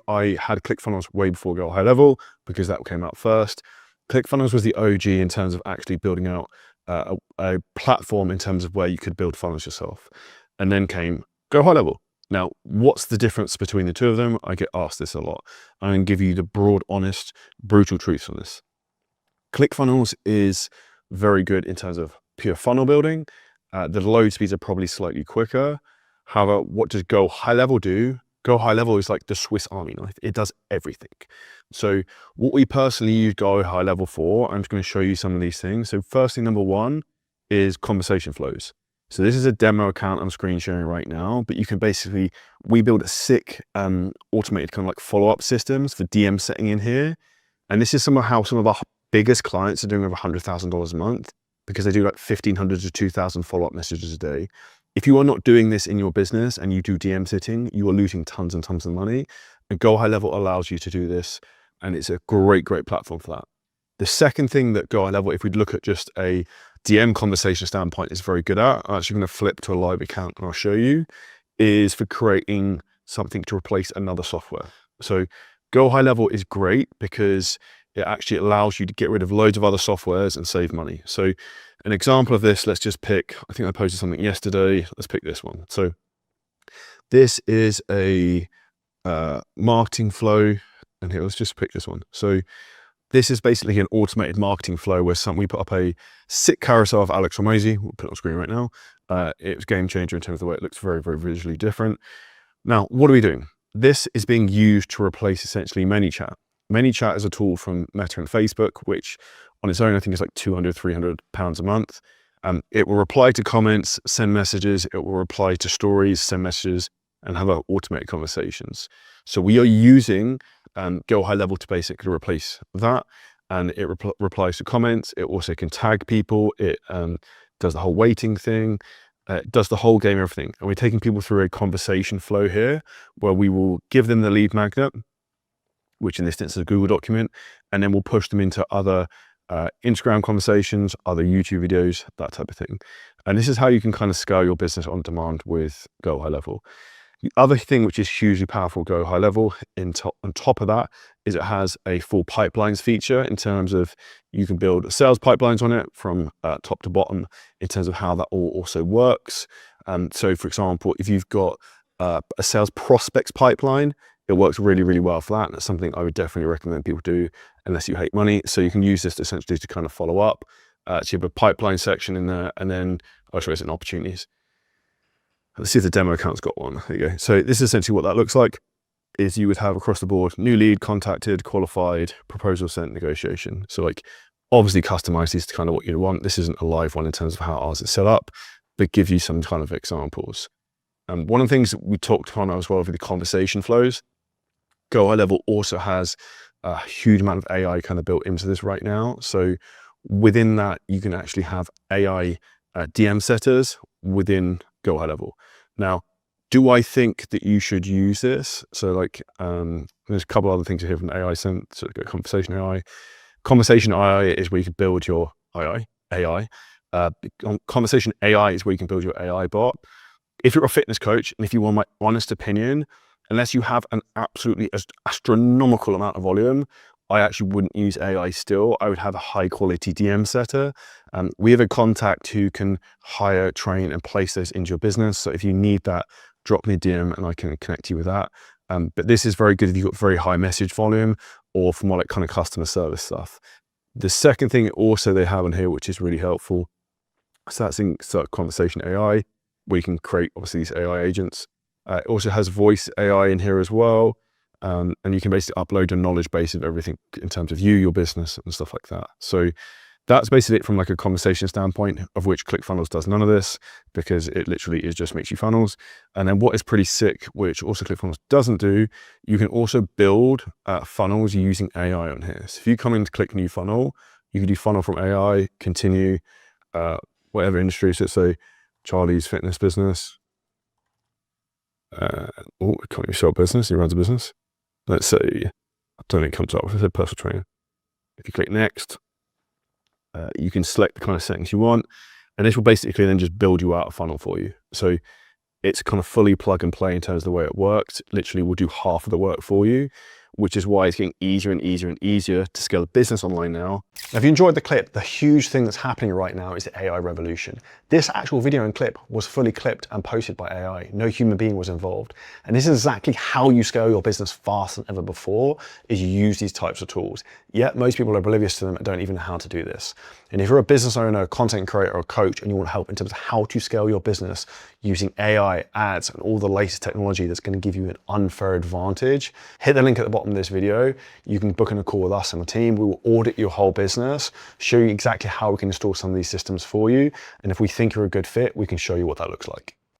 I had ClickFunnels way before Go High Level because that came out first. ClickFunnels was the OG in terms of actually building out a platform in terms of where you could build funnels yourself. And then came Go High Level. Now, what's the difference between the two of them? I get asked this a lot. I'm going to give you the broad, honest, brutal truth on this. ClickFunnels is very good in terms of pure funnel building. The load speeds are probably slightly quicker. However, what does Go High Level do? Go High Level is like the Swiss Army knife. It does everything. So what we personally use Go High Level for, I'm just going to show you some of these things. So first thing, number one, is conversation flows. So this is a demo account I'm screen sharing right now, but you can basically, we build a sick automated kind of like follow-up systems for DM setting in here. And this is how some of our biggest clients are doing over $100,000 a month, because they do like 1,500 to 2,000 follow-up messages a day. If you are not doing this in your business and you do DM sitting, you are losing tons and tons of money. And Go High Level allows you to do this, and it's a great platform for that. The second thing that Go High Level, if we look at just a DM conversation standpoint, is very good at, I'm actually going to flip to a live account and I'll show you, is for creating something to replace another software. So Go High Level is great because it actually allows you to get rid of loads of other softwares and save money. So an example of this, let's just pick, I think I posted something yesterday. Let's pick this one. So this is a marketing flow. And here, let's just pick this one. So this is basically an automated marketing flow where we put up a sick carousel of Alex Hormozy. We'll put it on screen right now. It was a game changer in terms of the way it looks very visually different. Now, what are we doing? This is being used to replace essentially ManyChat. ManyChat is a tool from Meta and Facebook, which on its own, I think is like £200–300 a month. It will reply to comments, send messages. It will reply to stories, send messages, and have automated conversations. So we are using Go High Level to basically replace that. And it replies to comments. It also can tag people. It does the whole waiting thing. It does the whole game, everything. And we're taking people through a conversation flow here where we will give them the lead magnet, which in this instance is a Google document, and then we'll push them into other Instagram conversations, other YouTube videos, that type of thing. And this is how you can kind of scale your business on demand with Go High Level. The other thing which is hugely powerful, Go High Level, on top of that, is it has a full pipelines feature in terms of you can build sales pipelines on it from top to bottom in terms of how that all also works. So for example, if you've got a sales prospects pipeline, it works really well for that. And that's something I would definitely recommend people do unless you hate money. So you can use this essentially to kind of follow up. So you have a pipeline section in there, and then I'll show you some opportunities. Let's see if the demo account's got one. There you go. So this is essentially what that looks like, is you would have across the board, new lead, contacted, qualified, proposal sent, negotiation. So like obviously customize these to kind of what you want. This isn't a live one in terms of how ours is set up, but give you some kind of examples. One of the things that we talked on as well with the conversation flows, Go High Level also has a huge amount of AI kind of built into this right now. So within that, you can actually have AI DM setters within Go High Level. Now, do I think that you should use this? So like, there's a couple other things here from AI sent. So go conversation AI. Conversation AI is where you can build your AI. Conversation AI is where you can build your AI bot. If you're a fitness coach and if you want my honest opinion, unless you have an absolutely astronomical amount of volume, I actually wouldn't use AI still. I would have a high quality DM setter. We have a contact who can hire, train, and place those into your business. So if you need that, drop me a DM and I can connect you with that. But this is very good if you've got very high message volume or for more like kind of customer service stuff. The second thing also they have on here, which is really helpful, so that's in conversation AI, where you can create obviously these AI agents. It also has voice AI in here as well. And you can basically upload your knowledge base of everything in terms of you, your business, and stuff like that. So that's basically it from like a conversation standpoint, of which ClickFunnels does none of this because it literally just makes you funnels. And then what is pretty sick, which also ClickFunnels doesn't do, you can also build funnels using AI on here. So if you come into click new funnel, you can do funnel from AI, continue, whatever industry. So let's say Charlie's fitness business. Can't even show a business, he runs a business. Let's say, I don't think it comes up, if I said personal trainer. If you click next, you can select the kind of settings you want, and this will basically then just build you out a funnel for you. So it's kind of fully plug and play in terms of the way it works. Literally will do half of the work for you, which is why it's getting easier and easier and easier to scale a business online now. Now, if you enjoyed the clip, the huge thing that's happening right now is the AI revolution. This actual video and clip was fully clipped and posted by AI. No human being was involved. And this is exactly how you scale your business faster than ever before, is you use these types of tools. Yet most people are oblivious to them and don't even know how to do this. And if you're a business owner, content creator, or coach, and you want help in terms of how to scale your business using AI, ads, and all the latest technology that's going to give you an unfair advantage, hit the link at the bottom of this video. You can book in a call with us and the team. We will audit your whole business, show you exactly how we can install some of these systems for you. And if we think you're a good fit, we can show you what that looks like.